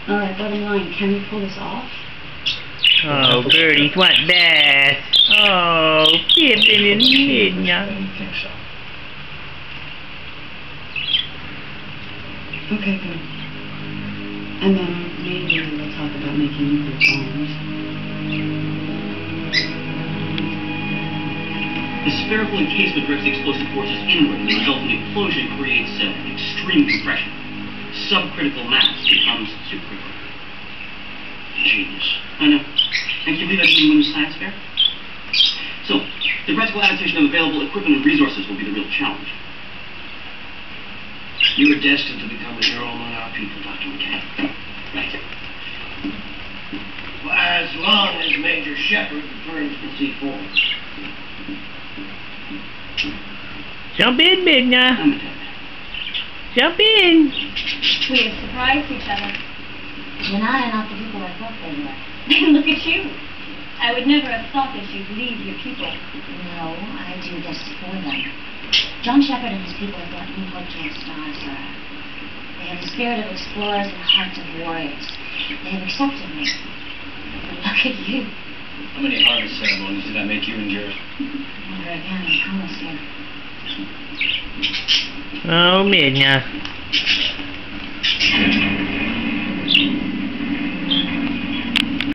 Alright, bottom line, can we pull this off? Oh, birdies want bass. Oh, Pippin and Midna. I don't think so. Okay, good. And then maybe we'll talk about making nuclear bombs. The spherical encasement directs the explosive forces inward, and the resulting explosion creates extreme compression. Subcritical mass becomes supercritical. Genius. I know. And can you believe I didn't win the science fair? So, the practical adaptation of available equipment and resources will be the real challenge. You are destined to become a hero among our people, Dr. McKay. Right. Well, as long as Major Shepard returns to C4. Jump in, Midna. I'm a Jump in. We have surprised each other. You and I are not the people I thought they were. Look at you. I would never have thought that you'd leave your people. No, I do this for them. John Shepard and his people have brought new hope to our stars, sir. They have the spirit of explorers and hearts of warriors. They have accepted me. Look at you. How many harvest ceremonies did I make you endure? Never again, I promise you. Oh, Midna.